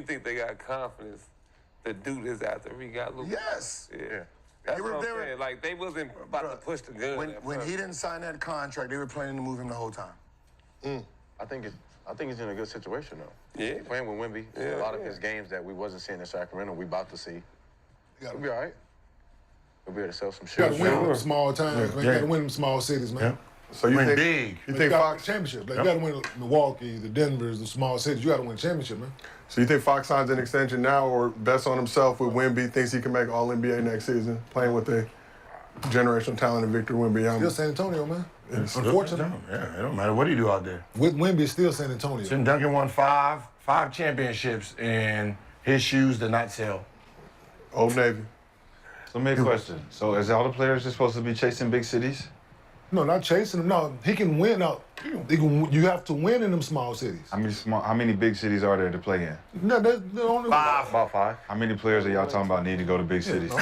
you think they got confidence to do this after we got Luka? Yes. Yeah. That's what I'm saying. Like, they wasn't about to push the gun. When he didn't sign that contract, they were planning to move him the whole time. I think he's in a good situation though. Yeah. He's playing with Wemby. Yeah, A lot of his games that we wasn't seeing in Sacramento, we about to see. We'll be all right. We'll be able to sell some You shit. gotta win them small towns, man. You gotta win them small cities, man. So you think big. You You think gotta Fox? win championship. Like, you gotta win Milwaukee, the Denvers, the small cities. You gotta win championship, man. So you think Fox signs an extension now, or bets on himself with Wemby? Thinks he can make All NBA next season, playing with the generational talent of Victor Still Wembanyama. San Antonio, man. It's- Unfortunately. Yeah, it don't matter what he do out there. With Wemby, it's still San Antonio. Tim Duncan won five championships, and his shoes did not sell. Old Navy. So, me a question. So, is all the players just supposed to be chasing big cities? No, not chasing him. No, he can win. No, you have to win in them small cities. How many big cities are there to play in? No, there's only About 5. How many players are y'all talking about need to go to big cities?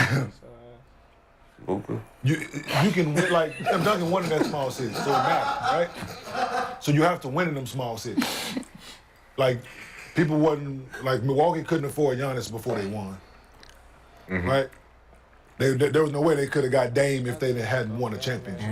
You can win, like, Tim Duncan won in that small city, so it matters, right? So you have to win in them small cities. Like, people wasn't, like, Milwaukee couldn't afford Giannis before they won, right? There was no way they could have got Dame if they hadn't won a championship,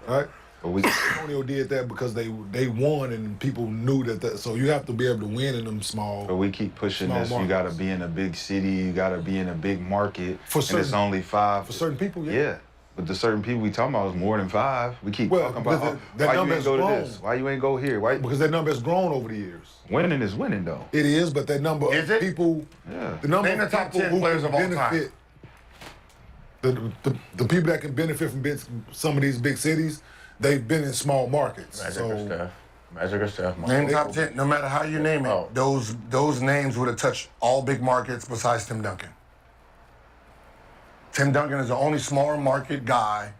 right? But Antonio did that because they won and people knew that. So you have to be able to win in them small. But we keep pushing Small this. You markets. got to be in a big city. You got to be in a big market. For and it's certain- only 5. For certain people, yeah. Yeah. But the certain people we talking about is more than 5. We keep Well, talking about, that why you number ain't has go to grown. this? Why you ain't go here? Why? Because that number has grown over the years. Winning is winning, though. It is, but that number Is of it? people, Yeah. the number Name of the top people 10 who players can of all time. benefit, the people that can benefit from some of these big cities, they've been in small markets. Magic or Steph. Name top 10. No matter how you name it, Oh. those names would have touched all big markets besides Tim Duncan. Tim Duncan is the only smaller market guy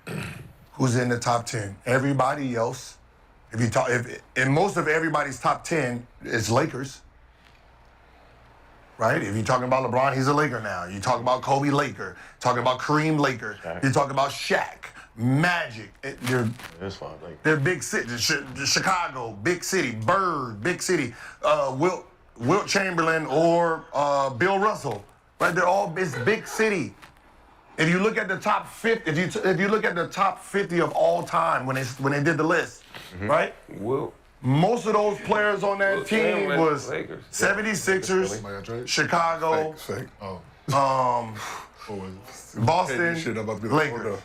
who's in the top 10. Everybody else, and most of everybody's top 10 is Lakers. Right? If you're talking about LeBron, he's a Laker now. You talk about Kobe, Laker. Talking about Kareem, Laker. You talk about Shaq, Magic. It's fine. Like, They're big cities. Chicago, big city. Bird, big city. Wilt Chamberlain or Bill Russell. Right? It's big city. If you look at the top 50, if you look at the top 50 of all time when they did the list, right? Will. Most of those players on that Wilt team Chamberlain, was Lakers. 76ers, Chicago, Fake. Oh. Boston, Shit, I'm about to be Lakers.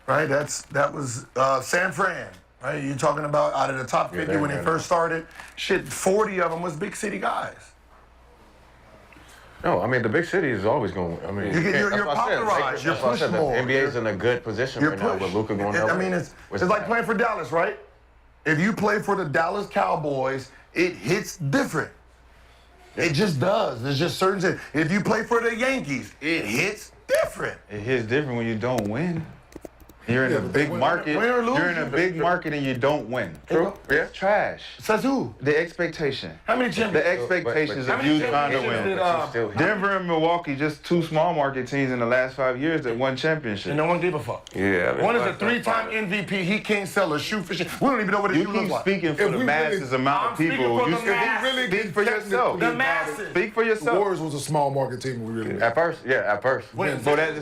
Right? That was San Fran. Right? You're talking about out of the top 50 when they first started, 40 of them was big city guys. no, I mean, the big city is always going. I mean, You're that's what I said. popularized. You're That's what I said. pushed more. The NBA's in a good position right now with Luka going I mean, it's like playing for Dallas, right? If you play for the Dallas Cowboys, it hits different. It just does. There's just certain. If you play for the Yankees, it hits different. It hits different when you don't win. You're in a but they big win. market. Win or lose, You're in a big market and you don't win. True. Yeah. Trash. Says who? The expectation. How many The championships? expectations How of many you trying to championships win. did, Denver and Milwaukee, just 2 small market teams in the last 5 years that won championships. And no one gave a fuck. Yeah. I mean, One is a like, 3-time MVP. He can't sell a shoe for shit. We don't even know what his You shoe looks keep like. speaking for If the we masses really- amount I'm of speaking people. for You the masses. speak for yourself. The masses. Speak for The yourself. Warriors was a small market team. We really. At first.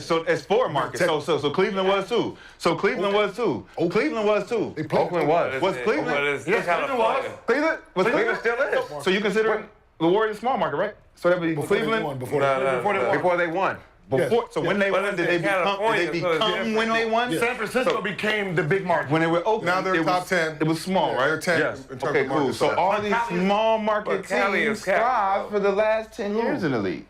So it's sport market. So Cleveland was too. So Cleveland was too. Cleveland was too. They played Oakland was. Was Cleveland? But it's Yes, California. Cleveland was. Cleveland? Was Cleveland still is. So you consider the Warriors small market, right? So that would be Before they won, Cleveland. before No, they no, won. no. Before they won. Before, so when they But won, it's did they in become California, so it's different. when they won? San Francisco became the big market. When they were Oakland, Now they're it top was, 10. It was small, right? They're 10. Yes. in terms Okay, of cool. market So size. all these Cali is- small market but Cali teams is Cali, thrive though. for the last 10 years in the league.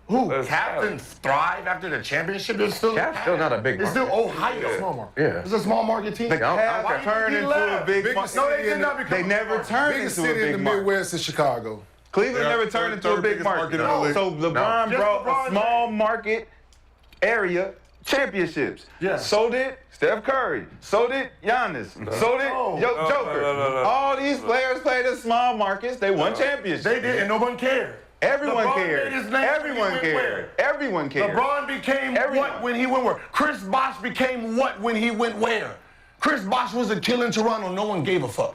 Who? That's Captains thrive after the championship. They're still. Cap's still not a big It's still market. Ohio. Small market. Yeah. It's a small market team. I don't Cavs care. turned He into left. a big Biggest market. No, they city did in not the- become. They a never market. turned Biggest into a city in big the market. Midwest is Chicago. Cleveland They're never turned into a third big biggest market. market in the league. So LeBron Just brought LeBron a small market area championships. Yeah. So did Steph Curry. So did Giannis. So did Joker. no. All these players played in small markets. They won championships. They did, and no one cared. Everyone LeBron cared. made his name when he Everyone went cared. where? Everyone cared. LeBron became Everyone. what when he went where? Chris Bosh became what when he went where? Chris Bosh was a killer in Toronto. No one gave a fuck.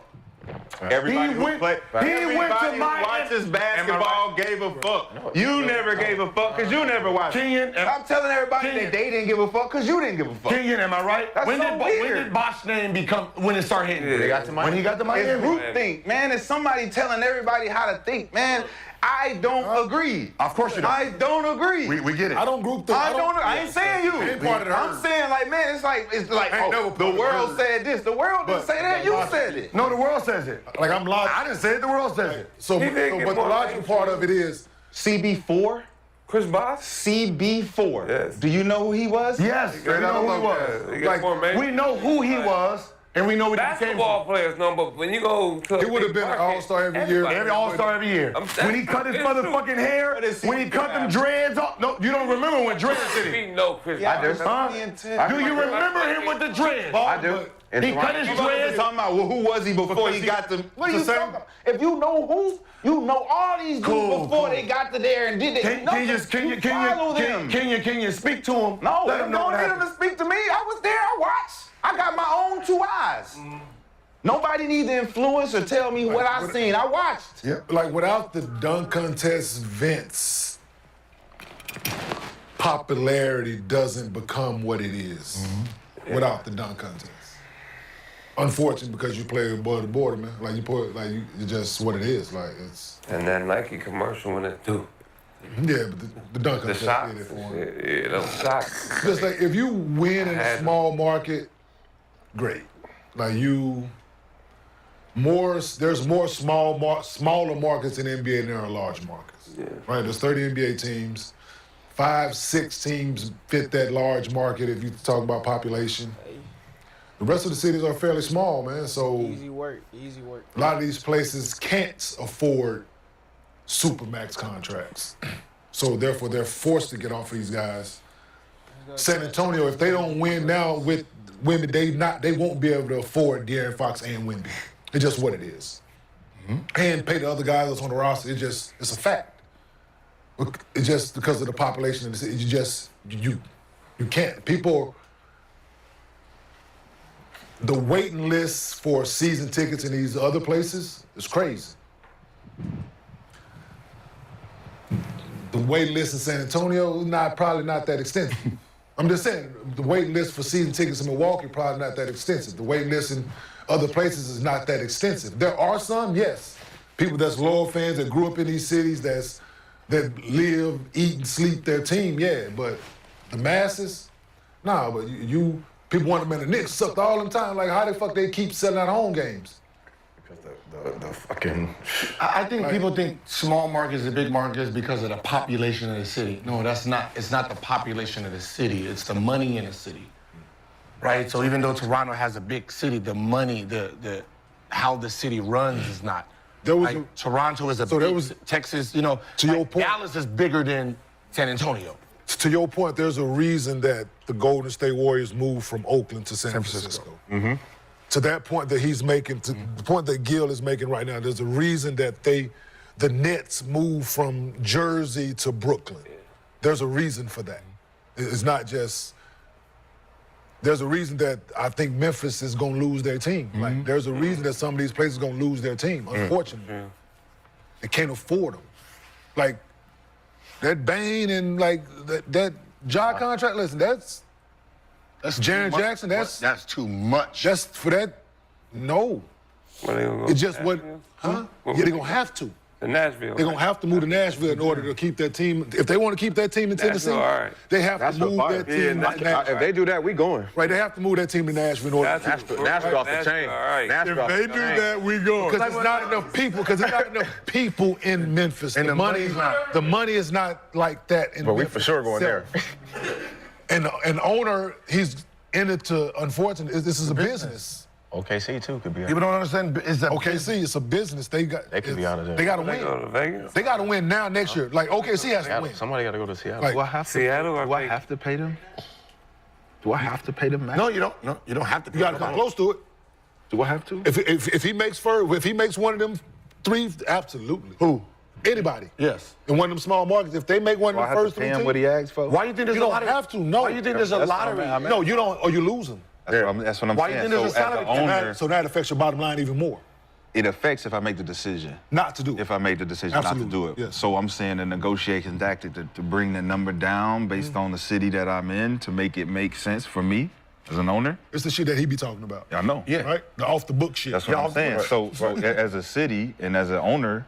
Everybody He who went- play, he everybody went to who Miami. watches basketball gave a fuck. You never gave a fuck because you never watched. Kenyon, I'm telling everybody Kenyon. that they didn't give a fuck because you didn't give a fuck. Kenyon, am I right? That's when so did weird. when did Bosh name become when it started hitting? Yeah. They got to When he got to Miami. It's groupthink, man. It's somebody telling everybody how to think, man. I don't agree. Of course you don't. I don't agree. We get it. I don't group think. I ain't saying you. Ain't part of the I'm herd. saying like, man, it's like Ain't oh, never the part of the world herd. said this. The world didn't But- say that. You said it. No, the world says it. Like I'm logical. I didn't say it. The world says it. So, He did get but the more logical attention. part of it is CB4. Chris Bosh? CB4. Yes. Do you know who he was? Yes, we got know who he more- was. he got Like, more major- we know who he was, and we know what he came Basketball from. players know, but when you go to He would have been an all-star every year. Every All-Star every year. When he cut his motherfucking hair, What is he when he cut them doing? dreads off. No, you don't remember when dreads did it. We know Chris Yeah, Bosh. Huh? I Do you remember him with the dreads? I do. And He cut his You know what I'm dreads. talking about? Well, who was he before he got to? What are you It's the same- talking about? If you know who, you know all these dudes Cool, before cool. they got to there and did it. Can you speak to him? No, Let him know don't what need him happened. to speak to me. I was there. I watched. I got my own 2 eyes. Nobody needs to influence or tell me what I seen. I watched. yeah, like without the dunk contest, Vince, popularity doesn't become what it is without the dunk contest. Unfortunate because you play above the border, man. Like you put, like you, it's just what it is. Like it's And that Nike commercial when it do. yeah, but the dunk The contest shots. did it for him. Yeah, those shots. Just like if you win in a Had- small market, great. Like there's more smaller markets in the NBA than there are large markets. Yeah. Right? There's 30 NBA teams. 5, 6 teams fit that large market if you talk about population. The rest of the cities are fairly small, man. So Easy work. a lot of these places can't afford supermax contracts. So therefore, they're forced to get off of these guys. San Antonio, if they don't win now with Wemby, they won't be able to afford De'Aaron Fox and Wemby. It's just what it is. And pay the other guys that's on the roster. It's a fact. It's just because of the population of the city. You can't. People. The waiting list for season tickets in these other places is crazy. The waiting list in San Antonio is probably not that extensive. I'm just saying, the waiting list for season tickets in Milwaukee probably not that extensive. The waiting list in other places is not that extensive. There are some, yes. People that's loyal fans that grew up in these cities that live, eat, and sleep their team, yeah. But the masses, nah. But you people want them in the Knicks sucked all the time. Like how the fuck they keep selling out home games? Because the fucking. I think people think small markets are big markets because of the population of the city. No, that's not. It's not the population of the city. It's the money in the city, right? So even though Toronto has a big city, the money, the how the city runs is not. There was Like, Toronto is a so there big, was- Texas. You know, To your like, point- Dallas is bigger than San Antonio. To your point, there's a reason that the Golden State Warriors moved from Oakland to San Francisco. To that point that he's making, to the point that Gil is making right now, there's a reason that the Nets moved from Jersey to Brooklyn. There's a reason for that. It's not just. There's a reason that I think Memphis is going to lose their team. Like, there's a reason that some of these places are going to lose their team. Unfortunately, they can't afford them. Like that Bane and like that Ja contract. Listen, that's Jaren Jackson. That's too much. That's for that. No, Where they gonna go? it's just what. Nashville? Huh? Where Yeah, we they're gonna have to. To Nashville. They're gonna have to move to Nashville in order to keep that team. If they want to keep that team in Tennessee, all right. they have to move that team to Nashville. If they do that, we going. Right, they have to move that team to Nashville in order. Nashville. Nashville off the chain. All right. Nashville off the chain. we go. Because it's not enough people. Because there's not enough people in Memphis. And the money is not like that in But we Memphis for sure going there. itself. And an owner, he's in it to. Unfortunately, this is a business. OKC too could be. People don't understand. Is that OKC, it's a business. They could be out of there. They got to They go win. to Vegas. They got to win now next year. Like OKC has to win. Somebody got to go to Seattle. Like, do I have to? Seattle or Do I Vegas? have to pay them? Do I have to pay them max? No, you don't. No, you don't have to. You got to come close to it. Do I have to? If he makes one of them 3, absolutely. Who? Anybody. Yes. In one of them small markets, if they make one Do I of have the to first pay 3 him teams, what he asked for? Why you think there's you a don't lot have to. No. Why you think there's a That's lottery? what I'm at. No, you don't, or you lose them. That's what I'm Why you saying. think there's So a as salary the cap? owner, So that affects your bottom line even more. it affects if I make the decision. Not to do it. If I make the decision Absolutely, not to do it. yes. So I'm saying a negotiation tactic to bring the number down based on the city that I'm in to make it make sense for me as an owner. It's the shit that he be talking about. I know. Yeah. Right? The off the book shit. That's what I'm saying. So as a city and as an owner,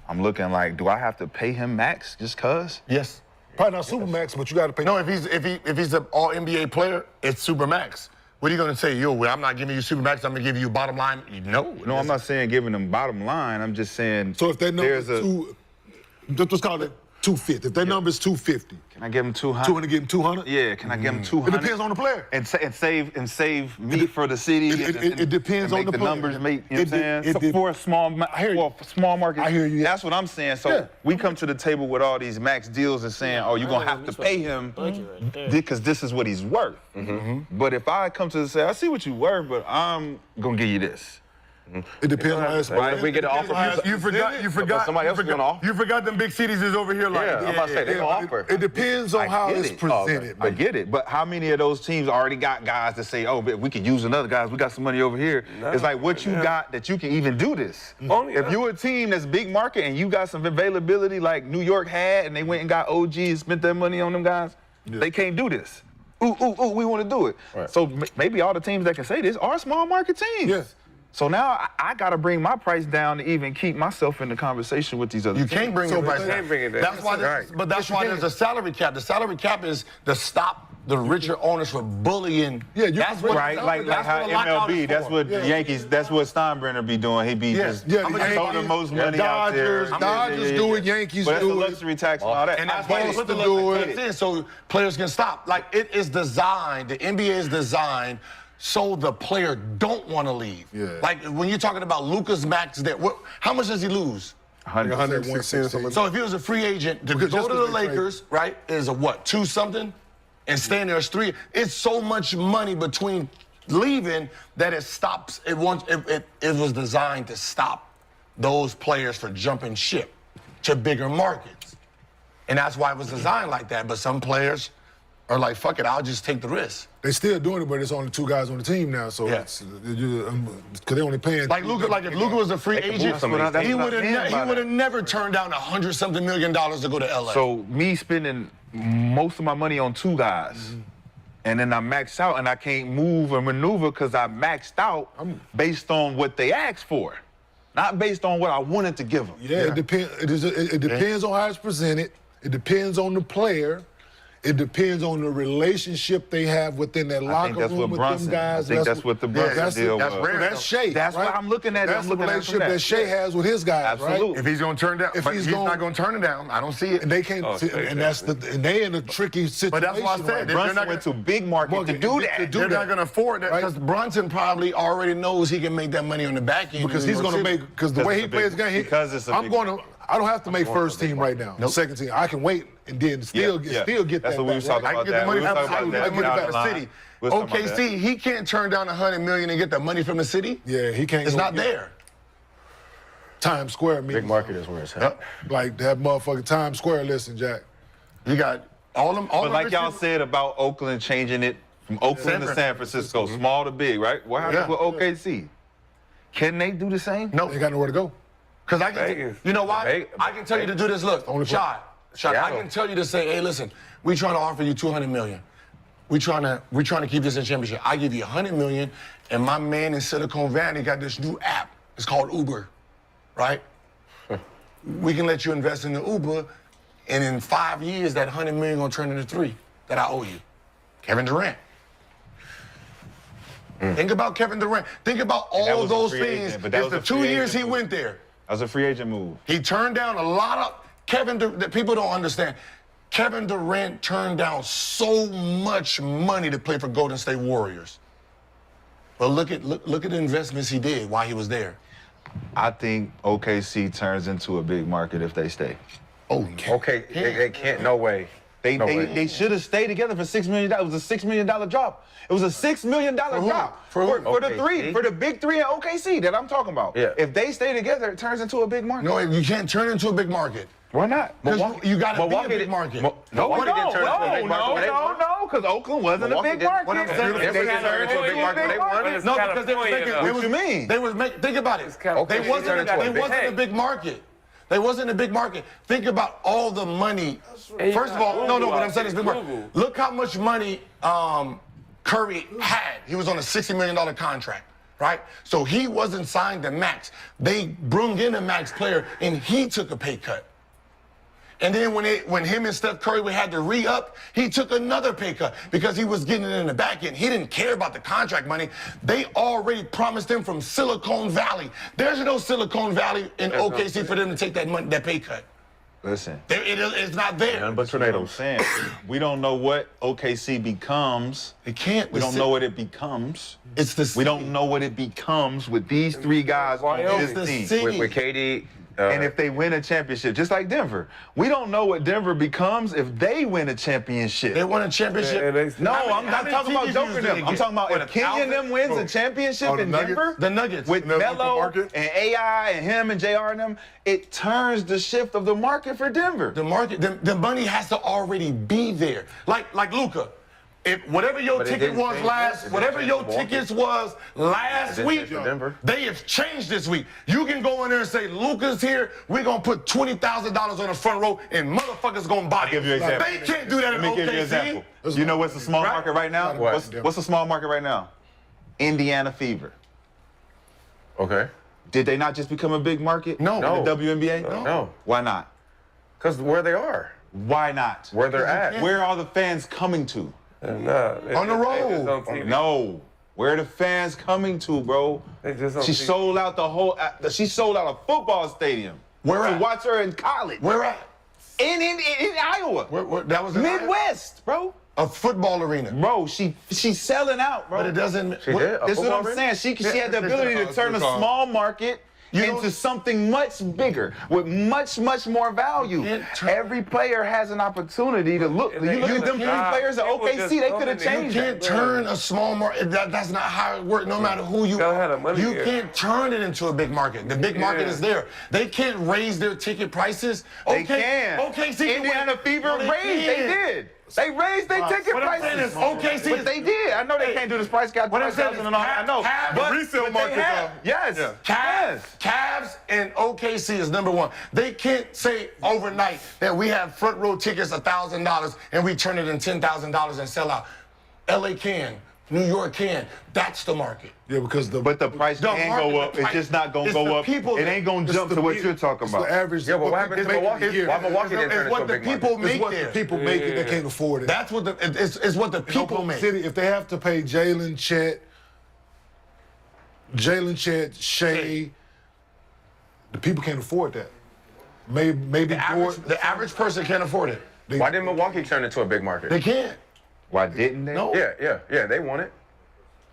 I'm looking like, do I have to pay him max just cause? Yes. Probably not Supermax, but you got to pay. No, if he's an all NBA player, it's Supermax. What are you gonna say? Yo, well, I'm not giving you Supermax. I'm gonna give you bottom line. No. No, I'm not saying giving them bottom line. I'm just saying. So if that number is there's a. let's call it 250. If that number is 250, Can I give him 200? 200 give him 200. Yeah, can I give him It 200? depends on the player. And save me for the city. It depends and on make the the player. numbers make. You know what I'm It saying? For a small, hear you. for a small market. I hear you, yeah. That's what I'm saying. So Yeah. we come to the table with all these max deals and saying, oh, you're gonna have to pay him because this is what he's worth. But if I come to say, I see what you worth, but I'm gonna give you this. It depends on us. Right, if we get an offer, You forgot. somebody else is gonna offer. You forgot them big cities is over here like. Yeah, I'm about to say, they gonna offer. It depends on how get it's it. presented. I get it, but how many of those teams already got guys that say, oh, but we could use another guys, we got some money over here. It's like what you got that you can even do this. If you're a team that's big market and you got some availability like New York had and they went and got OG and spent their money on them guys, they can't do this. Ooh, we want to do it. Right. So maybe all the teams that can say this are small market teams. Yes. So now I got to bring my price down to even keep myself in the conversation with these other You teams. can't bring So your price you down. can't bring it down. That's why, but that's why there's a salary cap. The salary cap is to stop the richer owners from bullying. Yeah, you that's can what, Right, like that's how what a lockout MLB, is that's for. what the Yankees, that's what Steinbrenner be doing. He be just Yeah, throwing the most money out there. Dodgers do it, Yankees But that's do the it. luxury tax and all that. And that's I why get they it. put the do luxury it. tax in so players can stop. Like it is designed, the NBA is designed so the player don't want to leave. Yeah. Like when you're talking about Lucas Max, how much does he lose? 116 or something. So if he was a free agent to Because go just to the because they trade- Lakers, right, is a what, 2 something? And staying there is 3. It's so much money between leaving that it stops. It was designed to stop those players from jumping ship to bigger markets. And that's why it was designed like that. But some players are like, fuck it, I'll just take the risk. They still doing it, but it's only 2 guys on the team now, so Yeah. it's because they only paying. Like Luka, like if Luka was a free agent, some of these things. he would That's what I mean by have that. never turned down $100-something million to go to LA. So me spending most of my money on 2 guys, and then I max out and I can't move or maneuver because I maxed out based on what they asked for, not based on what I wanted to give them. Yeah, it depends. It depends on how it's presented. It depends on the player. It depends on the relationship they have within that I locker think that's room what with Brunson. them guys. I think that's what the Brunson deal that's was. rare. That's Shea. That's right? what I'm looking at it. That's I'm looking the at it from relationship that Shea has with his guys, Absolutely. right? If he's gonna turn down, If but he's he's gonna- not gonna turn it down. I don't see it. And they can't. and that's and they in a tricky situation. But that's why I said right they're Brunson not went gonna- to big market to do that. to do They're that. not gonna afford that. Right. Because Brunson probably already knows he can make that money on the back end. Because in he's New York going to City. make, because the Because way it's he a plays big- the game, because it's a I'm big- going to, I don't have to make first team right now. Second team. I can wait and then still get That's that what we back, was talking right? I about. can get the money We was from talking the about city. that I can get it down back the to line. city. We was talking about that. OKC, he can't turn down $100 million and get that money from the city. Yeah, he can't. It's go not get there. Times Square meetings. Big market is where it's at. Like that motherfucking Times Square. Listen, Jack. You got all them. But like y'all said about Oakland changing it from Oakland to San Francisco, small to big, right? What happened Yeah. with OKC? Can they do the same? No, They ain't got nowhere to go. because I can. Vegas. You know why? Vegas. I can tell you to do this. Look, shot. I Seattle. can tell you to say, hey, listen, we trying to offer you $200 million. We trying to keep this in championship. I give you $100 million, and my man in Silicon Valley got this new app. It's called Uber, right? We can let you invest in the Uber, and in 5 years, that $100 million gonna turn into 3 that I owe you. Kevin Durant. Think about Kevin Durant. Think about that all was a those free things. agent, but that It's was the a 2 free years he agent. went there. That was a free agent move. He turned down a lot of that people don't understand. Kevin Durant turned down so much money to play for Golden State Warriors. But look at the investments he did while he was there. I think OKC turns into a big market if they stay. Oh, Okay, they can't. No way. They should have stayed together for $6 million. It was a $6 million drop. It was a $6 million drop For who? for the OKC? for the big 3 in OKC that I'm talking about. Yeah. If they stay together, it turns into a big market. No, you can't turn into a big market. Why not? 'Cause Milwaukee, you gotta be a Milwaukee big did- market. Milwaukee didn't turn into a big market. No, because Oakland wasn't Milwaukee a big didn't- market. What I'm saying is Denver they didn't turn into a big market. They won it. No, because they was California, making. though. They What was, you mean? They was making. Think about it. California. They wasn't. Turned into a They big- wasn't a big market. They wasn't a big market. Think about all the money. And you First of got all, no. Google What I'm out saying is big there, market. Google. Look how much money Curry had. He was on a $60 million contract. Right? So he wasn't signed to max. They brung in a max player and he took a pay cut. And then when him and Steph Curry had to re-up, he took another pay cut because he was getting it in the back end. He didn't care about the contract money. They already promised him from Silicon Valley. There's no Silicon Valley in OKC for them to take that money, that pay cut. Listen. It's not there. None but You know what I'm tornadoes. saying? We don't know what OKC becomes. It can't. We don't know what it becomes. It's the We don't know what it becomes with these three guys on Wyoming. this It's the team. city. With KD. And if they win a championship, just like Denver, we don't know what Denver becomes if they win a championship. They won a championship. And they- No, How I'm many not talking about TVs Joker did them. they I'm get? talking about What, if Kenyon them wins a championship the in Nuggets? Denver, The Nuggets. with And they're open Melo market? and AI and him and JR and them, it turns the shift of the market for Denver. The market, the money has to already be there. Like Luca, if whatever your But it ticket didn't was change- it last, didn't whatever change your Milwaukee. tickets was last didn't week, change for Denver. they have changed this week. You can go in there and say, Luca's here, we're gonna put $20,000 on the front row and motherfuckers gonna buy it. I'll give you an example. They can't do that in Let me give you an OKC. example. You know what's the small Right? market right now? Right. What's the small market right now? Indiana Fever. Okay. Did they not just become a big market? No. In the WNBA? No. Why not? Because where they are, Why not? where they're at. Where are the fans coming to? Nah, they On the just- they road. just on TV. No. Where are the fans coming to, bro? They just on She TV. sold out the whole. She sold out a football stadium. Where to at? watch her in college. Where at? In Iowa. That was in Midwest, bro. a football arena. Bro, she's selling out, bro. But it doesn't. She did? A This is what football I'm arena? saying. She had the ability to turn a called. small market into something much bigger with much more value. Can't turn- Every player has an opportunity to look. You look at them three players at People OKC, just they come could have in there. You changed can't that. turn a small market. That's not how it works. No matter who you Gotta have are, the money you here. can't turn it into a big market. The big market Yeah. is there. They can't raise their ticket prices. They can. OKC can Indiana win. Fever No, raised. They can't. did. They raised their ticket what I'm prices. saying is OKC but is- they did. I know they Hey, can't do this price cap. what I'm saying is and all that. I know. Cavs- But the resale but market, they have. though. Yes. Yeah. Cavs and OKC is number one. They can't say overnight that we have front row tickets $1,000 and we turn it in $10,000 and sell out. LA can. New York can. That's the market. Yeah, because But the price The can market- go up. the It's price- just not gonna it's go the up. people It that- ain't gonna it's jump the to what pe- you're talking it's about. The average. Yeah, but what happened to Milwaukee? Why Milwaukee didn't turn It's into what a the big market? people It's make what there. the people make it. They can't afford it. That's what it's what the people Oklahoma make. City, if they have to pay Jalen Chet, Shea, the people can't afford that. Maybe The average person can't afford it. Why didn't Milwaukee turn into a big market? They can't. Why didn't they? No. Yeah, they won it.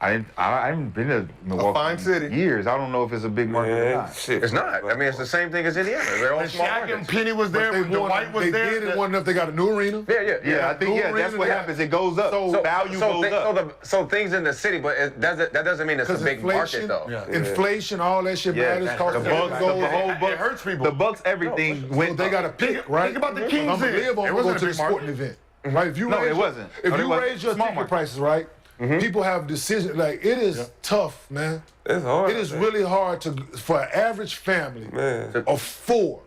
I haven't been to Milwaukee fine city. in years. I don't know if it's a big market or Man, not. shit. It's not. I mean, it's the same thing as Indiana. They're all When small Shaq and markets. Penny was there, They when won. Dwight was They there. did it one enough. They got a new arena. Yeah. I think that's what happens. It goes up. So- Value goes up. So things in the city, but that doesn't mean it's a Because big market inflation, though. inflation, all that shit Yeah, matters. the Cost of Bucks, living the goes whole up. Bucks, It hurts people. The Bucks, everything So went they got to up. pick, right? think about the If Kings I'm gonna then. live on, It I'm wasn't going a to the big market. sporting event. Right? If you No, raise, it wasn't. If No, it you wasn't. raise your Small ticket market. prices, right? People have decisions. Like, it is tough, man. It's hard. It is really hard for an average family Man. of 4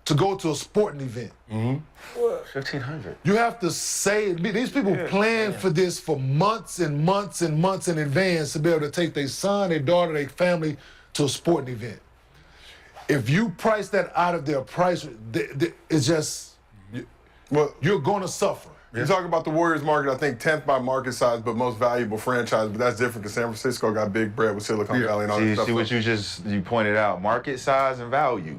to go to a sporting event. 1,500. You have to say, these people plan for this for months and months and months in advance to be able to take their son, their daughter, their family to a sporting event. If you price that out of their price, it's just, Well, you're going to suffer. you talk about the Warriors market, I think 10th by market size, but most valuable franchise. But that's different because San Francisco got big bread with Silicon Valley and all that stuff. See what you pointed out. Market size and value.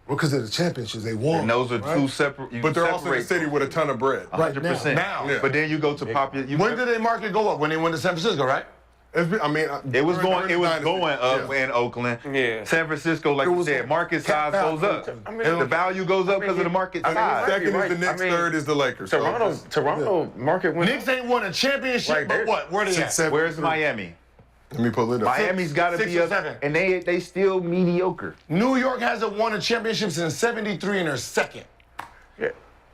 Because of the championships they won. And those are right? two separate. You But they're also in a separate city with a ton of bread. Right 100%. now. Yeah. But then you go to popular. When did their market go up? When they went to San Francisco, right? I mean, It was going. It was dynasty. going up Yeah. in Oakland. Yeah. San Francisco, like It you was said, market size capped goes out. up. I mean, The value goes up because of the market I mean, size. right. Second You're is the right. Knicks, I mean, third is the Lakers. So Toronto market went Knicks ain't won a championship, Like, but they're- what? Where they at? Seven, Where's three. Miami? Let me pull it up. Miami's got to Six be or up, seven. and they still mediocre. New York hasn't won a championship since '73 and they're second. Yeah.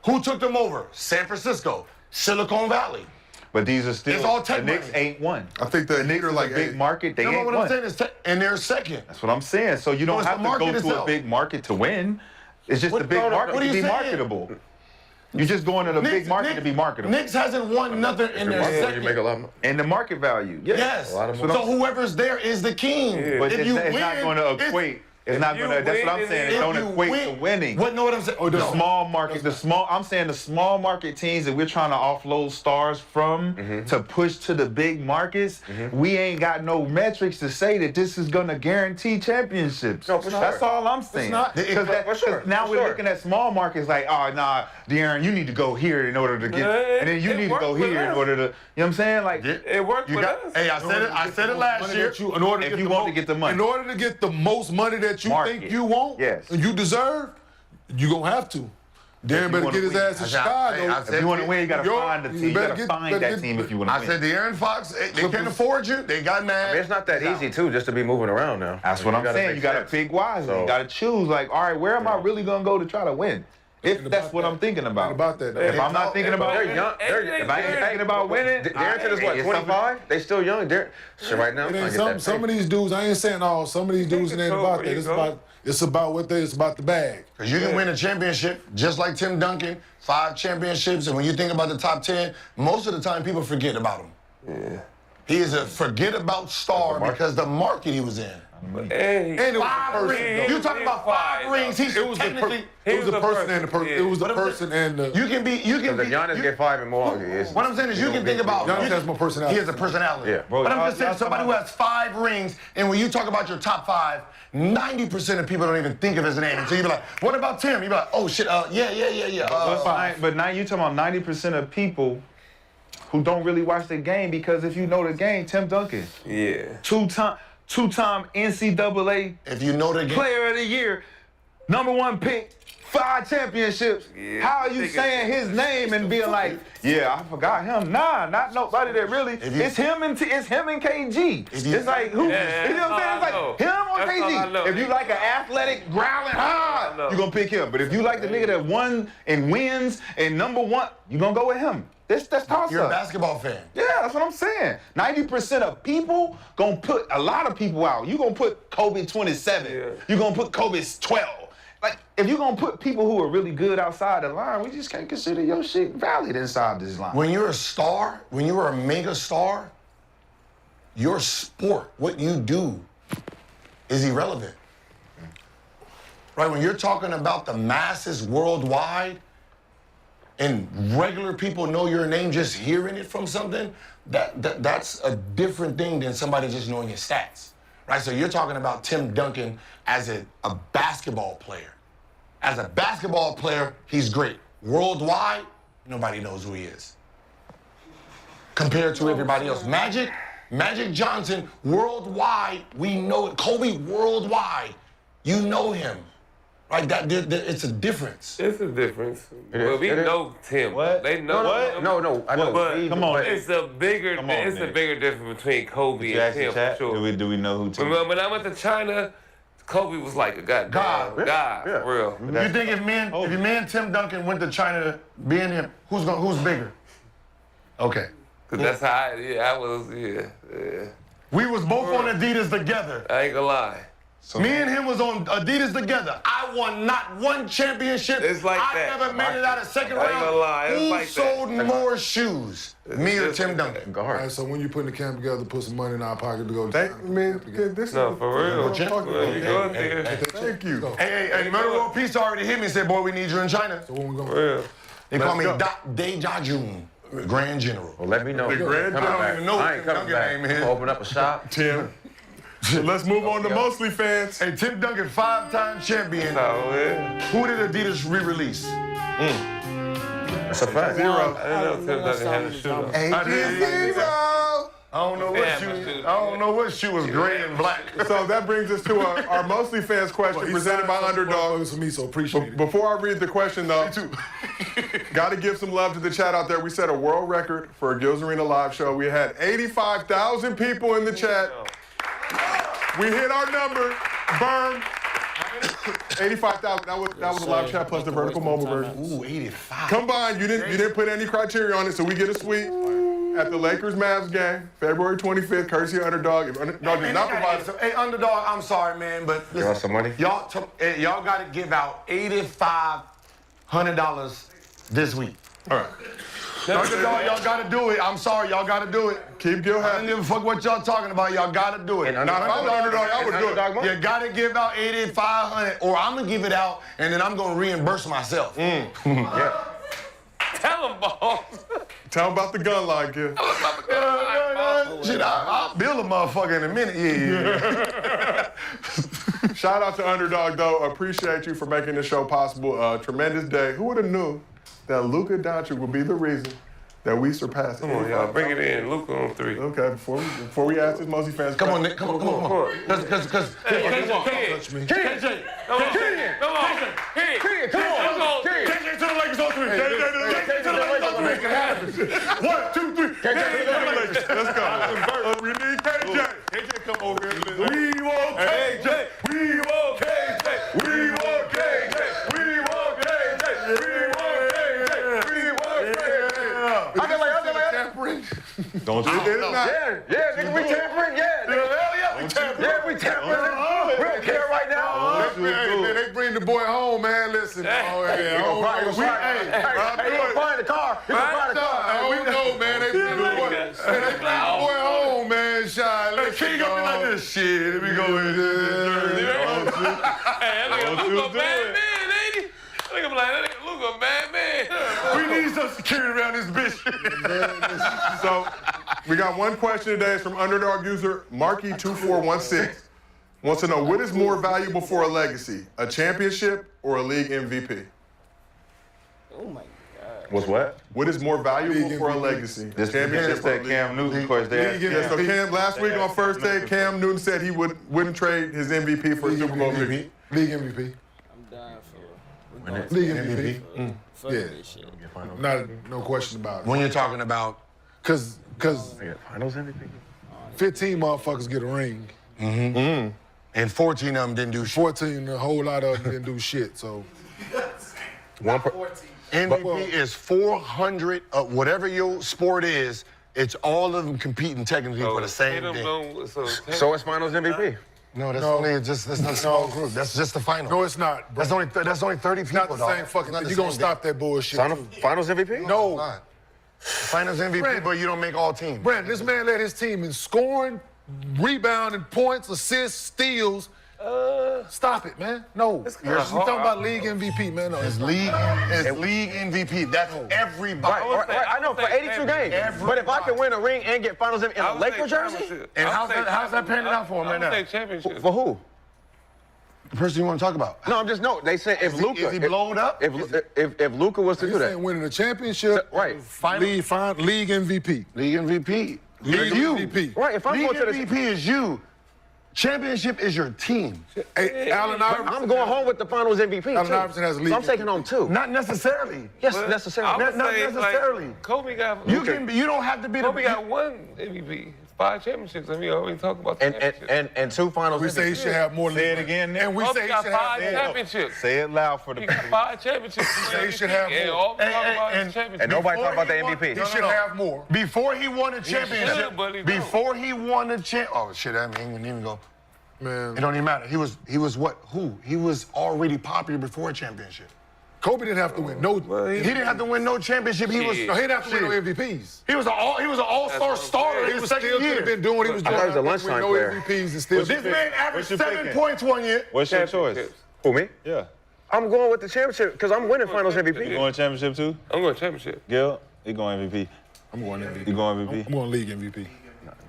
Who took them over? San Francisco, Silicon Valley. But these are still It's all tech the Knicks money. ain't won. I think the The Knicks Heat are is like a big eight. market. They You know ain't what I'm won. saying? And they're second. That's what I'm saying. So you don't it's the have to go market to a itself. big market to win. It's just What- the big hold on, market what to are be you saying? marketable. You just going to the big market to be marketable. Knicks hasn't won nothing in their You second. make a lot of money. And the market value. Yeah. Yes. A lot of So money. whoever's there is the king. But if it's, you it's win, not going to it's- equate. It's not you going to. That's what I'm win, saying. It if don't you equate win- to winning. What? Know what I'm saying? Oh, The no. small market, I'm saying the small market teams that we're trying to offload stars from to push to the big markets, we ain't got no metrics to say that this is gonna guarantee championships. No, for sure. That's all I'm saying. not. Because For sure, now for we're sure. looking at small markets like, oh nah, De'Aaron, you need to go here in order to get, and then you it need to go worked with here in us. order to, you know what I'm saying? Like, It worked You with got, us. hey, I said it last Money year. that you- in order to If get you the want to mo- get the money. In order to get the most money that you Market. think you want, Yes. and you deserve, you gonna have to. Darren better wanna get his win. ass to I said- Chicago. I said- if you want to win, you got to Yo, find the you team. You better got to get- find better that get- team if you want to I win. said De'Aaron Fox, they can't afford you. They got mad. I mean, it's not that easy too, just to be moving around now. That's what I'm saying. make You got to sense. pick wisely. So- You got to choose. Like, all right, where am I really gonna go to try to win? If Ain't that's about what that. I'm thinking Ain't about. about that. If I'm not thinking about, They're young. if I ain't thinking about winning, Darrington is what, it's 25? They still young. So right now, I'm It trying ain't to get that some of paper. these dudes. I ain't saying all. Some of these dudes it ain't control about where that. you It's go. it's about the bag. Because you can win a championship just like Tim Duncan, 5 championships, and when you think about the top 10, most of the time people forget about him. Yeah. He is a forget about star because the market he was in. Hey, And it was the 5 person. rings. You talking about 5 rings? He's It was the technically. it was the person and the person. It was the But I'm person and the. You can be. You can Because be. if Giannis you- get 5 in Milwaukee, What I'm saying is you can think about. Giannis has more personality. He has a personality. Yeah. Bro, But I'm y'all- just saying y'all somebody who talking has 5 rings, and when you talk about your top 5, 90% of people don't even think of his name. So you be like, what about Tim? You be like, oh shit, yeah. But now you talking about 90% of people who don't really watch the game because if you know the game, Tim Duncan, yeah. two-time NCAA If you know the game. Player of the Year, #1 pick, 5 championships. Yeah, How are you think saying his name and being like, yeah, I forgot him? Nah, not nobody that really. If you- It's him and KG. If you- It's like who? Yeah, you know what I'm saying? It's like him or That's all I know. KG. If you like an athletic, growling hard, know. you gonna pick him. But if you like the nigga that won and wins and #1, you gonna go with him. That's toss You're a up. basketball fan. Yeah, that's what I'm saying. 90% of people gonna put a lot of people out. You gonna put Kobe 27. Yeah. You gonna put Kobe 12. Like, if you gonna put people who are really good outside the line, we just can't consider your shit valid inside this line. When you're a star, when you are a mega star, your sport, what you do, is irrelevant. Right? When you're talking about the masses worldwide and regular people know your name just hearing it from something, that's a different thing than somebody just knowing your stats. Right? So you're talking about Tim Duncan as a basketball player. As a basketball player, he's great. Worldwide, nobody knows who he is. Compared to everybody else. Magic Johnson, worldwide, we know it. Kobe, worldwide, you know him. Right? It's a difference. It's a difference. It But is, we it is. know Tim. What? They know What? him. No, I know. But Come on, it's a bigger, Come on, it's a Nick. bigger difference between Kobe You and ask the Tim for chat, sure. do we know who Tim? Remember when I went to China, Kobe was like a goddamn God. God, Yeah. for real. You think if me and Tim Duncan went to China, being him, who's bigger? Okay. Cause that's how I was, yeah. We was both on Adidas together. I ain't gonna lie. Me and him was on Adidas together. I won not one championship. It's like I that. never made it out of second I ain't round. gonna lie, it's Who like that. sold more shoes? Me or just Tim like Duncan? All right, so when you putting the camp together, put some money in our pocket to go. I mean, this No, is for real. what I'm talking Well, about. you go out there. Thank you. Hey, Murder World Peace already hit me and said, boy, we need you in China. So when we going? For real. They call me go. Dejajun, Grand General. Well, let me know. The grand Coming I don't back. even know what I ain't Tim coming Duncan back. name is. Open up a shop. Tim. Let's move on to mostly fans. Hey, Tim Duncan, 5-time champion. So, yeah. Who did Adidas re-release? That's a fact. I didn't know Tim Duncan had a shoe on. I did. I don't know what Yeah, shoe. my shoe. I don't know what shoe was gray and black. So that brings us to our mostly fans question presented by Underdog. For me, so appreciate it. Before I read the question, though, Got to give some love to the chat out there. We set a world record for a Gills Arena live show. We had 85,000 people in the chat. We hit our number. Burn. 85,000. That was a live chat plus the vertical mobile version. Ooh, 85. Combined, you didn't put any criteria on it, so we get a suite at the Lakers-Mavs game, February 25th, courtesy of Underdog. If Underdog does not provide Hey, Underdog, I'm sorry, man, but listen, You want some money? y'all got to give out $8,500 this week. all right. Underdog, y'all got to do it. I'm sorry, y'all got to do it. Keep Gil I don't happy. give a fuck what y'all talking about. Y'all got to do it. Now, if I was Underdog, I would do it. You got to give out $8,500, or I'm gonna give it out and then I'm gonna reimburse myself. Yeah. Tell them, boss. Tell them about the gun line, Gil. Shit, I'll build a motherfucker in a minute. Yeah. Shout out to Underdog, though. Appreciate you for making this show possible. Tremendous day. Who would have knew that Luka Doncic would be the reason that we surpassed Come on, y'all. Bring it in. Luka on 3. Okay, before we ask this Mosey fans. Come on, Nick. Come on. Because KJ. Come on. KJ to the Lakers on 3. KJ to the Lakers on 3. Make it happen. 1, 2, 3. KJ to the Lakers. Let's go. We need KJ. KJ come over here. We want KJ. We want KJ. We want KJ. We want KJ. We want KJ. We want KJ. I feel like Don't you? It is not. yeah, nigga, we tampering, yeah. We tampering. Yeah, we tampering. We don't care right now. They bring the boy home, man. Listen. He gonna find the car. He gonna find the car. I don't know, man. They bring the boy home, man. Shy, let's King up like this shit. Let me go in Hey, that nigga Luka bad man, ain't he? That nigga be like, that nigga Luka bad man. We need some security around this bitch. So, we got one question today. It's from Underdog user Marky2416. Wants to know, what is more valuable for a legacy, a championship or a league MVP? Oh my God. What's what? What is more valuable for a legacy, This championship or a that league Cam Newton, of course, they Yeah, so Cam, last week on First Take, Cam Newton said he wouldn't trade his MVP for a Super Bowl MVP. League MVP. I'm dying for it. League MVP. Fuck Yeah. this shit. No question about it. When you're talking about Cause Finals MVP. 15 motherfuckers get a ring. and 14 of them didn't do shit. 14, a whole lot of them didn't do shit. So MVP is 400 of whatever your sport is. It's all of them competing technically for the same thing. So it's Finals MVP. No, that's not a small group. That's just the final. no, it's not. Bro. That's only 30 people. Not the dog. same fucking It's not thing. the You gonna same stop that bullshit? Finals MVP? No, It's not. Finals MVP, Brent. but you don't make all teams. Brent, this man led his team in scoring, rebounding, points, assists, steals. Stop it, man. No. You're talking about league MVP, man. No, It's league MVP. That's everybody. Right, I know, for 82 games. But if I can win a ring and get Finals MVP in a Laker jersey? And how's that panning out for him right now? I would say championship. For who? The person you want to talk about? No, I'm just, no, they said if Luka. Is he blowed up? If Luka was to do He's that. saying winning a championship, Right. league MVP. League MVP. League you. MVP. Right, if I'm League going to the. MVP is you. Championship is your team. Hey, Allen Iverson. I'm going home with the Finals MVP, Allen too. Iverson has a league So I'm taking home 2. Not necessarily. Yes, necessarily. Not necessarily. Like, Kobe got. You don't have to be Kobe the. got 1 MVP. 5 championships. I mean, I already talked about the championship. And 2 Finals We say he MVP. should have more. Say it again, Nick. And we Kobe say he got should 5 have more. championships. Say it loud for the He got 5 championships. Say he should have And more. all we talk about is and championships. And nobody talk about the Before he MVP. He should have more. Before he won a championship, should, but he don't. before he won a champ, oh shit, I mean, he didn't even go. Man, It don't even matter. He was what? Who? He was already popular before a championship. Kobe didn't have to win no. He didn't have to win no championship. He was. No, he didn't have to win no MVPs. He was an all-star starter He his was second still could year. have been doing what he was doing. thought he was a With lunchtime no player. MVPs and still. This man averaged What you 7 picking? points one year. What's your choice? Who, me? Yeah. I'm going with the championship because I'm winning Finals You MVP. going championship too? I'm going championship. Gil? He going MVP. I'm going MVP. You going MVP? I'm going league MVP.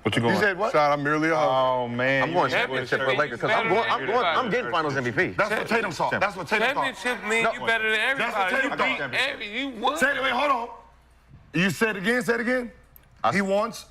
What you going? He said what? Shout out merely a host. Oh man. I'm going you- championship for Lakers because I'm getting Finals MVP. That's what Tatum saw. That's what Tatum thought. Championship means you better than everybody. That's what You Tatum beat thought. every, you won. Say it. Wait, hold on. You said it again. Say it again. He wants.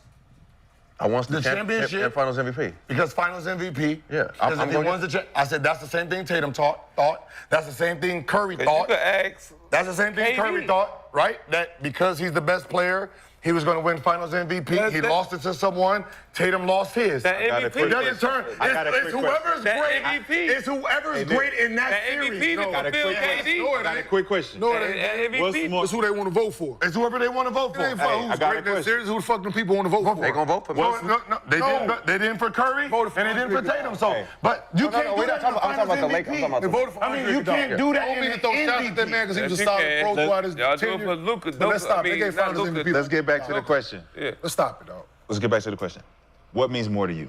I won the championship and Finals MVP. because Finals MVP. Yeah, Because if he wins I said that's the same thing Tatum thought. That's the same thing Curry You thought. could ask. That's the same thing KD. Curry thought, right? That because he's the best player, he was going to win Finals MVP. He lost it to someone. Tatum lost his. That MVP. It doesn't turn. It's whoever's That great. MVP. It's whoever's great in that series. MVP No, to fulfill KD. Got a quick question. No, it That ain't. MVP. That's who they want to vote for. It's whoever they want to vote for. It ain't for who's I got great a in that question. series. Who the fuck do people want to vote for? They gonna vote for me. No, they didn't for Curry Voted for and they didn't for Andre Tatum. So, Hey. but you can't do we're that. not talking about- I'm talking about the Lakers. I'm talking about They voted for I mean, Andre you can't Iguodala. do that I don't in mean to an throw shots at that MVP. man because he was a Yes, solid you pro can. throughout his Y'all do it tenure. for Luka. But let's stop. I mean, They gave not Finals Luka. MVP. Let's get back to the question. Yeah. Let's stop it, dog. Let's get back to the question. What means more to you?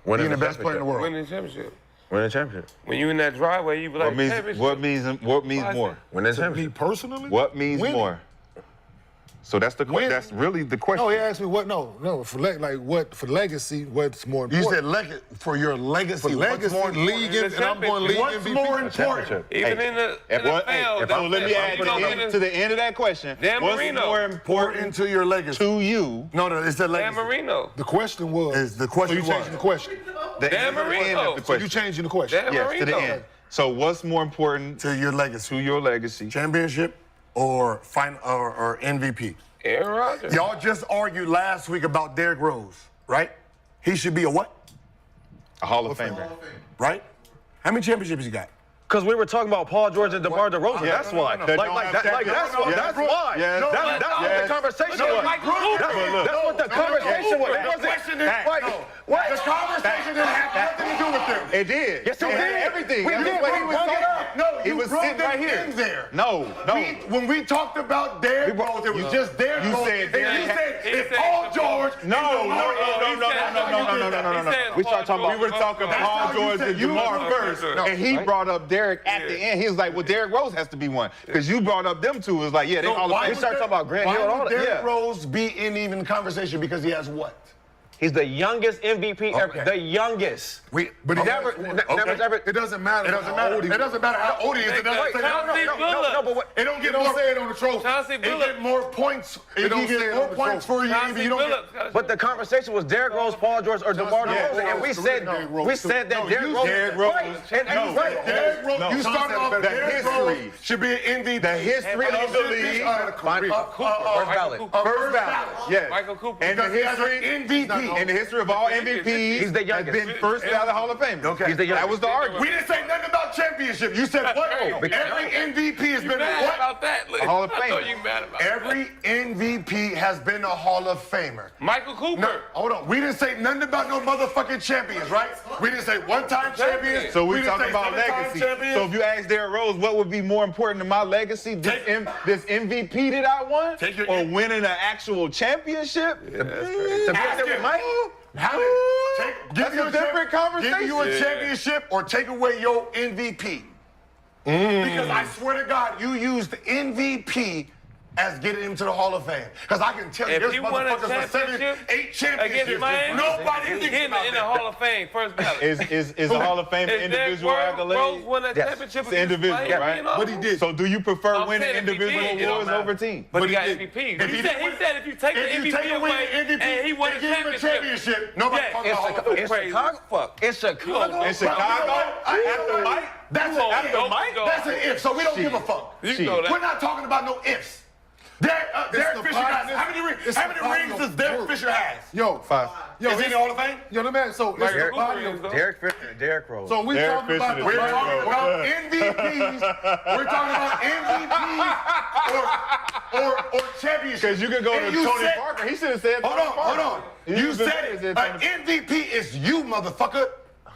Being the best player in the world. Winning the championship. Win the championship. When you in that driveway, you be like, What means championship. what means Why is more? that? Win the Me championship. personally? What means Winning. more? So that's the Winning. that's really the question. No, he asked me what. No, for what for legacy? What's more You important? said for your legacy. for legacy, what's more league, important? and I'm going league What's MVP. more important? Even in the If NFL, so let me add to the end of that question. Dan What's Marino. more Important important to your legacy. to you? No, it's the Dan legacy. Marino. The question was. The question so you was- changing the question. The Dan end of Marino. the So question. you changing the question. Dan Yes, to the Marino. end. So what's more important To your legacy. to your legacy? Championship or MVP. Aaron Rodgers. Y'all just argued last week about Derrick Rose, right? He should be a what? A Hall of Famer. Right? How many championships you got? Because we were talking about Paul George and DeMar DeRozan. Yeah. That's why. No, no, no. That's why. Yeah. That's why. Yeah. That's what the conversation was. That's what the conversation was. It wasn't. What? The conversation didn't have nothing to do with them. It did. Yes, it had did. Everything. We That's did. what We he was brought it saying. up. No, He you was brought sitting them right here. in there. No. When we talked about Derrick Rose, it was just Derrick You Rose. said and Derrick you had- said he if said- Paul George. No. We started talking about. We were talking That's Paul how you George said and you DeMar was first, first. and he brought up Derrick at the end. He was like, "Well, Derrick Rose has to be one," because you brought up them two. It was like, "Yeah, they all." We started talking about Grant Hill and all that. Derrick Yeah. Rose be in even conversation because he has what? He's the youngest MVP ever. Okay. The youngest. But he Never ever. It doesn't matter. It doesn't matter. It doesn't matter how old he is. It doesn't Wait, say Chauncey Billups. No, but what? It don't get Don't more. say it on the trophy. Chauncey It Billups. get more points. It don't don't say it get on more the points trophy. for you. Chauncey If you don't Billups. get. But the conversation was Derrick Rose, Paul George, or DeMar DeRozan, and we said Derrick Rose. we said that Derrick Rose. Derrick Rose. Right. And right. Derrick Rose, No. you started off The Derrick Rose history. should be an MVP. The history of the league. First ballot. First ballot. Yes. Michael Cooper. And the Because he has an history. MVP. In the history of all MVPs, He's the has youngest. been first ballot Hall of Fame. Okay. He's the That youngest. was the argument. We didn't say nothing about championship. You said what? Every MVP has You been a mad what? about that? Hall of I know Famer. you mad about that. Every MVP has been a Hall of Famer. Michael Cooper. No, hold on. We didn't say nothing about no motherfucking champions, right? We didn't say one-time champions. So we didn't talking say about seven-time legacy. champions. So if you ask Derrick Rose, what would be more important to my legacy, this MVP that I won, Take your- or winning an actual championship? Ask him. How That's a different conversation. Give you a championship or take away your MVP. Because I swear to God, you used MVP as getting him to the Hall of Fame. Because I can tell you, If there's he won a motherfuckers with 7, championship 8 championships. against Miami, Nobody he's thinks in about the that. Hall of Fame, first ballot. Is a Hall of Fame If individual Derrick accolade? Rose won a Yes. championship It's against individual, Miami, right? you know? But he did. So do you prefer I'm winning saying if he individual did, it don't awards matter. over team? But he he got did. MVP. If He he said did- if you take the If you MVP take away away the MVP and he won a and give him a championship, nobody Yeah, talking It's about Hall of Fame. Chicago. It's Chicago. Fuck. It's Chicago. In Chicago? After Mike? That's You an won't if. go, Mike. That's an if. So we don't give a fuck. You know that. We're not talking about no ifs. Derek the Fisher has podcast. how many rings? It's How the many rings podcast does Derek work. Fisher has? Yo, 5. yo, Is he in the Hall of Fame? Yo, the man. So it's Michael the Cooper body is, of. though. Derrick Fisher, Derrick Rose. So we Derek talking about Fisher the is We're There body talking you go. about MVPs. We're talking about MVPs or championships. Because you could go And to you Tony said- Parker. He should have said Hold Tony on, Parker. hold on. You said it. An MVP is you, motherfucker.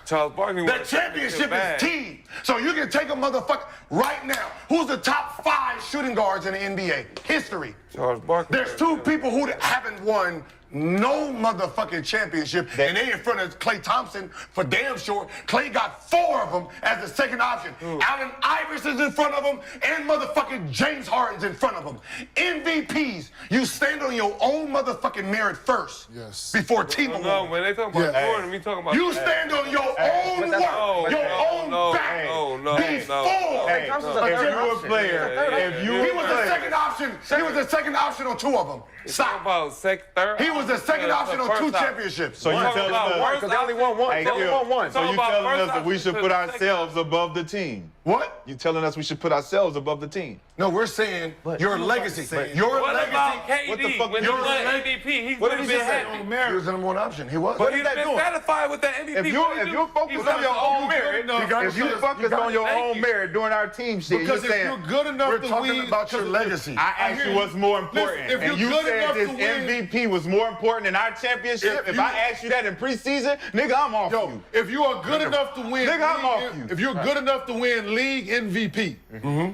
Charles Barkley The won a championship bad. is team. So you can take a motherfucker right now. Who's the top 5 shooting guards in the NBA history? Charles Barkley. There's 2 people who haven't won no motherfucking championship, and they in front of Klay Thompson for damn sure. Klay got 4 of them as the second option. Allen Iverson's in front of him, and motherfucking James Harden's in front of him. MVPs, you stand on your own motherfucking merit first. Yes. Before team No, award. when they talking about Yeah. Jordan, we talking about You stand on your own work, your own back. Before. Hey, if you a player, if you He a was the player, second option. He was the second option on 2 of them. Talking Stop. about third. He was was the second option on 2 championships. So you telling us? Because they only won one. Hey, They only won one. So you telling us that we should put ourselves above the team? What? You telling us we should put ourselves above the team? No, we're saying your legacy. Your What legacy. about KD? What the fuck When he your won legacy? MVP, he's What gonna did be he say happy. He was the number 1 option. He was. But he's been satisfied with that MVP. If you're focused on your own merit, if you focus on your own merit during our team shit, Because you're if saying you're good enough We're to talking win, about your legacy. I asked you what's more important, Listen, if and you're you good said enough this to win- MVP was more important than our championship. If I asked you that in preseason, nigga, I'm off you. if you are good enough to win, Nigga, I'm off you. if you're good enough to win league MVP,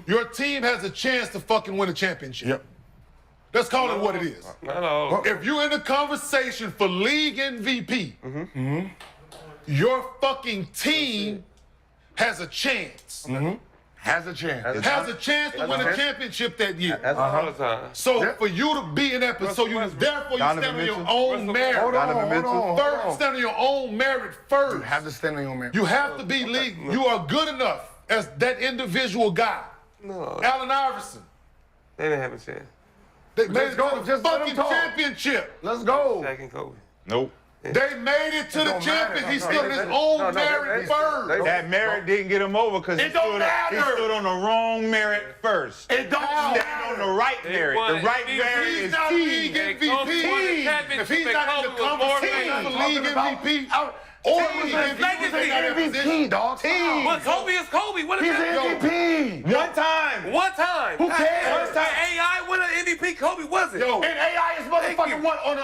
your team has a chance to fucking win a championship. Yep. Let's call it what it is. Hello. If you're in the conversation for league MVP, your fucking team has a chance. Has a chance. Has a chance to win a championship that year. All the time. So for you to be in that position, therefore you Donovan stand on your Mitchell. own merit. Hold on. First, stand on your own merit first. You have to stand on your merit. You have to be league. You are good enough as that individual guy. No, Allen Iverson. they didn't have a chance. They made it go. to the Just let fucking him talk. championship. Let's go. Shaq and Kobe. Nope. They made it to the don't champion. matter. He stood on his own merit first. That merit didn't get him over because he It don't stood matter. on the wrong merit first. It don't Stand matter. on the right merit. won The right MVP. merit He's is not team. league Kobe won the MVP. championship If he's and not in the Kobe was more conversation for famous. league MVP, Or Team. was that Legacy. MVP, dog? Team. But Kobe is Kobe. What is He's that? MVP. One time. One time. Who cares? First time AI won an MVP. Kobe wasn't. Yo. And AI is motherfucking what on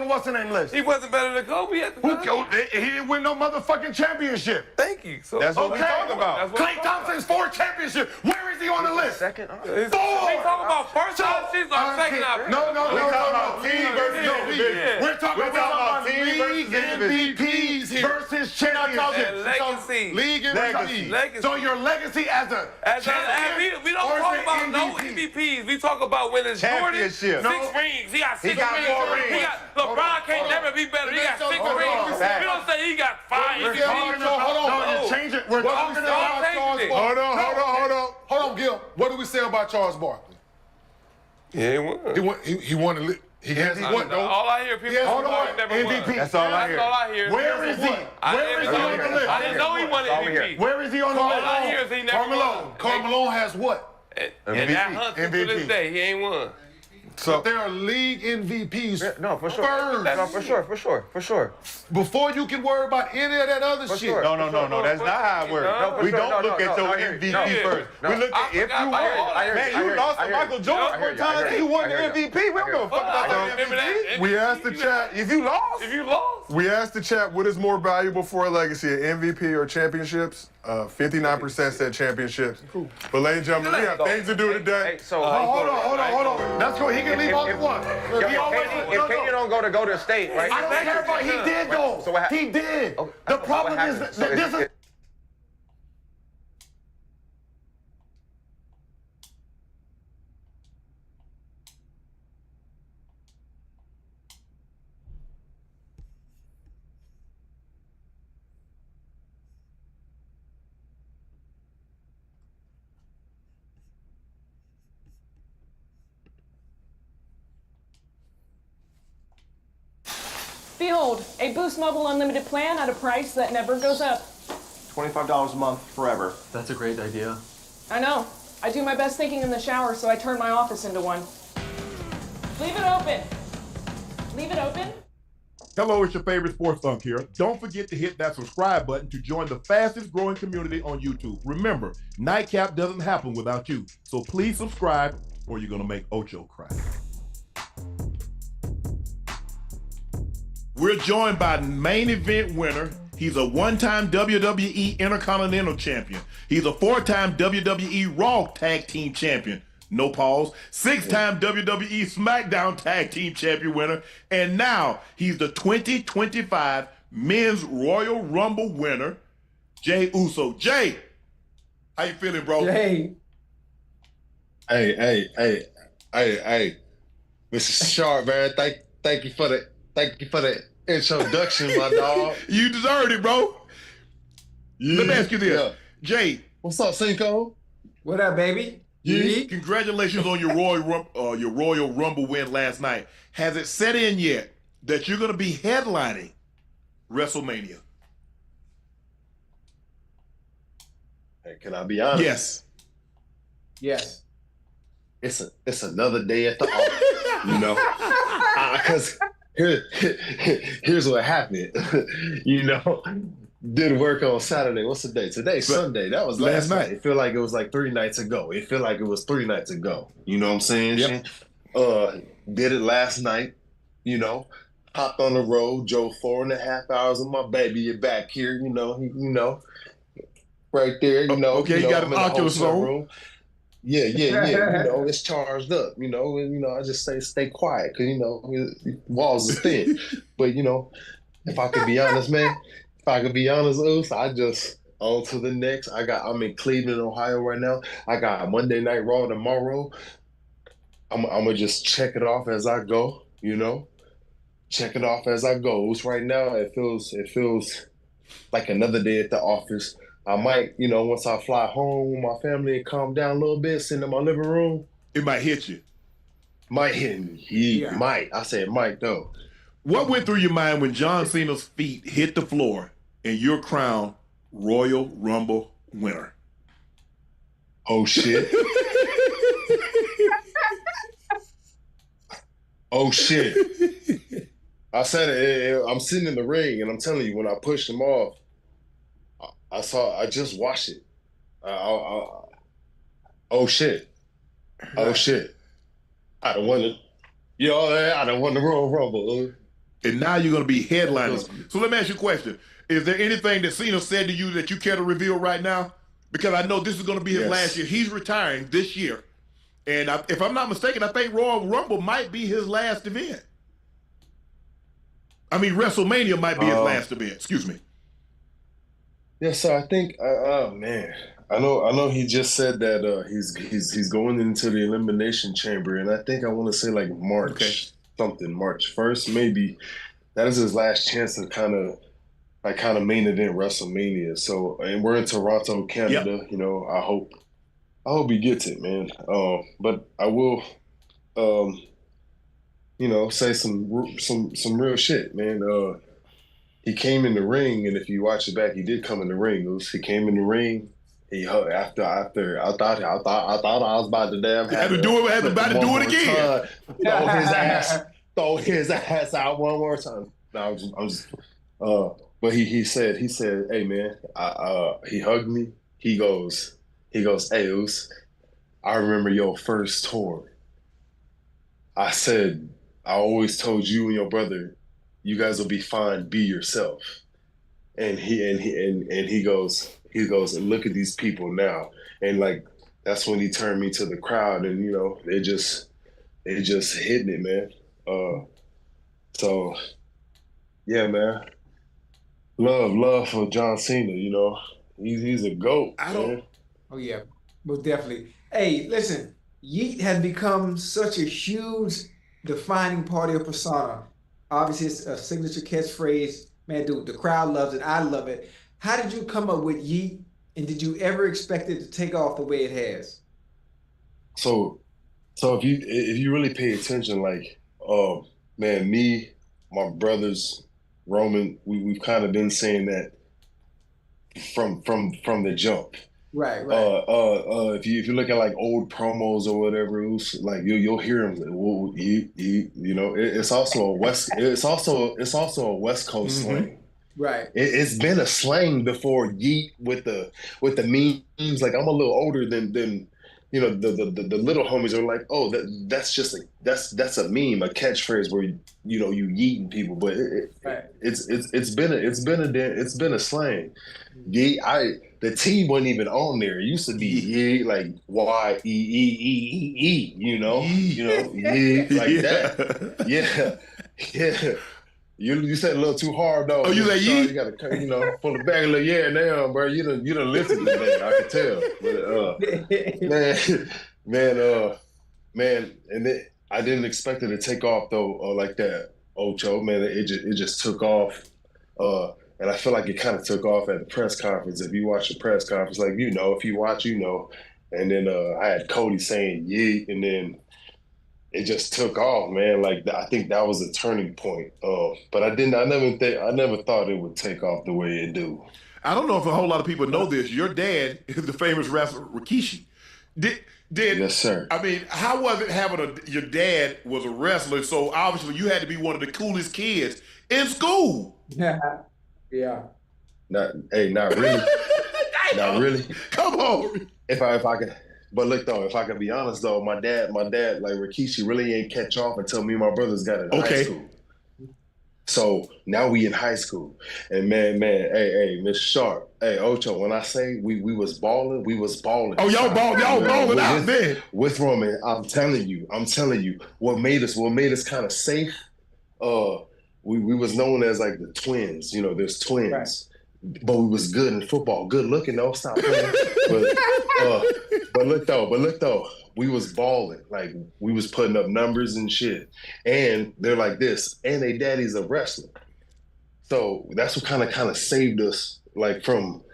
the what's the name list? He wasn't better than Kobe at the Who time. He didn't win no motherfucking championship. Thank you. So That's what we talk about. That's what Klay Thompson's 4 championships. Where is he on the list? Second. Is- 4. We talking about first options or second options? No. We're talking about team versus individual. Yeah. We're talking about team league versus individual. MVPs here. versus And championships. legacy. League MVP. Legacy. So your legacy as a As champion, we don't or is talk it about no MVP? MVPs. We talk about winning Jordan Championship. 6 rings. He got 6 got rings. more He rings. got LeBron can't never be better. He got 6 Hold on. rings. Fact. We don't say he got 5 We're MVPs. talking about- hold on. No, you change it. We're What talking we say about. about Charles it. Barkley? Hold on. Hold on, Gil. What do we say about Charles Barkley? Yeah, he won. He won the league. He won though. All I hear people Yes, talk hold about on. he never MVP. won. That's all I hear. That's all I hear. Where is he? Where is he on the list? I didn't know he won That's all we MVP. Where is he on the All I hear list? is he never won. Carmelo has what? And that hunt to MVP. this day, he ain't won. But there are league MVPs No, for sure. first. No, for sure. Before you can worry about any of that other shit. sure. No. That's not how it works. No, for We sure. don't No, look no, at no, your I hear you. MVP No. first. No. We look I at if forgot you about all that. man, you lost to Michael Jordan I hear one you. I time, hear and you. you won I the hear you. MVP. We don't give a fuck I about don't that remember MVP. that. We asked the chat. If you lost, If you lost, We asked the chat what is more valuable for a legacy, an MVP or championships? 59% said championships. But ladies and gentlemen, we have things to do today. Hey, so Hold on. That's cool. He can leave all he wants. He always if KD don't go to Golden State, right? I don't care about. He did go. So what happened? He did. Oh, The what problem is happened? that So this is. Behold, a Boost Mobile Unlimited plan at a price that never goes up. $25 a month forever. That's a great idea. I know. I do my best thinking in the shower, so I turn my office into one. Leave it open. Leave it open? Hello, it's your favorite sports thunk here. Don't forget to hit that subscribe button to join the fastest growing community on YouTube. Remember, Nightcap doesn't happen without you. So please subscribe or you're going to make Ocho cry. We're joined by main event winner. He's a one-time WWE Intercontinental Champion. He's a 4-time WWE Raw Tag Team Champion. No pause. 6-time WWE SmackDown Tag Team Champion winner. And now he's the 2025 Men's Royal Rumble winner, Jey Uso. Jay, how you feeling, bro? Hey. Hey, Mr. Sharp, man. Thank you for the introduction, my dog. You deserved it, bro. Let me ask you this. Yeah. Jay. What's up, Cinco? What up, baby? Congratulations on your Royal Rumble win last night. Has it set in yet? that you're going to be headlining WrestleMania? Hey, can I be honest? Yes. Yes. It's another day at the office, you know, because here's what happened. You know, did work on Saturday. What's the day? Today's Sunday. That was last night. It feel like it was like 3 nights ago. It feel like it was 3 nights ago. You know what I'm saying? Yep. Did it last night. You know, hopped on the road, drove 4.5 hours with my baby back here. You know, right there. You know, okay, you got an Oculus on. Yeah. You know, it's charged up. You know, and I just say stay quiet because walls is thin. But if I could be honest, man, Oos, I just on to the next. I'm in Cleveland, Ohio right now. I got Monday Night Raw tomorrow. I'm gonna just check it off as I go. Check it off as I go. Oos, right now it feels like another day at the office. I might, once I fly home with my family and calm down a little bit, sit in my living room. It might hit you. Might hit me. Might. I said might though. What went through your mind when John Cena's feet hit the floor and you're crowned Royal Rumble winner? Oh shit. Oh shit. I said it. I'm sitting in the ring and I'm telling you, when I pushed him off, I just watched it. Oh shit. Oh shit. I don't want to, I don't want the Royal Rumble. And now you're going to be headlining. So let me ask you a question. Is there anything that Cena said to you that you care to reveal right now? Because I know this is going to be his last year. He's retiring this year. And if I'm not mistaken, I think Royal Rumble might be his last event. I mean, WrestleMania might be his last event. Excuse me. Yeah, so I think, oh man, I know he just said that he's going into the Elimination Chamber, and I think I want to say like March 1st, maybe. That is his last chance to kind of main event WrestleMania. So, and we're in Toronto, Canada. Yep. I hope he gets it, man. But I will, say some real shit, man. He came in the ring, and if you watch it back, he did come in the ring. He came in the ring. He after I thought I was about to damn had to do it again. Throw his ass out one more time. No, but he said, hey man, he hugged me. He goes, hey Oos, I remember your first tour. I said, I always told you and your brother, you guys will be fine. Be yourself. And he goes, look at these people now. And like, that's when he turned me to the crowd, and they just hitting it, man. So yeah, man. Love for John Cena. He's a GOAT. Man. Oh yeah, most definitely. Hey, listen, Yeet has become such a huge defining part of your persona. Obviously, it's a signature catchphrase. Man, dude, the crowd loves it. I love it. How did you come up with Yeet, and did you ever expect it to take off the way it has? So if you really pay attention, like, man, me, my brothers, Roman, we've kind of been saying that from the jump. Right. If you look at like old promos or whatever, it was like you'll hear him. It's also a West Coast slang. Right. It's been a slang before Yeet with the memes. Like, I'm a little older than the little homies are like, oh, that's a meme, a catchphrase where you yeeting people, but it's been a slang. Yeet, the T wasn't even on there. It used to be Yeet, like Y-E-E-E-E-E, Yeet, like that. Yeah. You said a little too hard though. Oh, you like Yeet? You gotta, pull it back a little. Yeah, now, bro, you done lifted today. I can tell. But man, and then I didn't expect it to take off though, like that. Ocho, man, it just took off. And I feel like it kind of took off at the press conference. If you watch the press conference, like, if you watch, And then I had Cody saying Yeet, and then it just took off, man. Like I think that was a turning point. But I never thought it would take off the way it do. I don't know if a whole lot of people know this. Your dad is the famous wrestler Rikishi. Did yes, sir. I mean, how was it having your dad was a wrestler? So obviously you had to be one of the coolest kids in school. Yeah. Not really. Not really. Come on. If I could, but look though, if I can be honest though, my dad, like Rikishi, really ain't catch off until me and my brothers got in high school. So now we in high school, and man, hey, Miss Sharp, hey Ocho, when I say we was balling, we was balling. Oh, y'all balling out there. With Roman, I'm telling you, what made us kind of safe. We was known as like the twins. You know, there's twins. Right. But we was good in football, good looking though. Stop playing. but look though, we was balling. Like we was putting up numbers and shit. And they're like this, and they daddy's a wrestler. So that's what kind of saved us, like from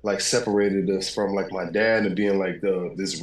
like separated us from like my dad and being like this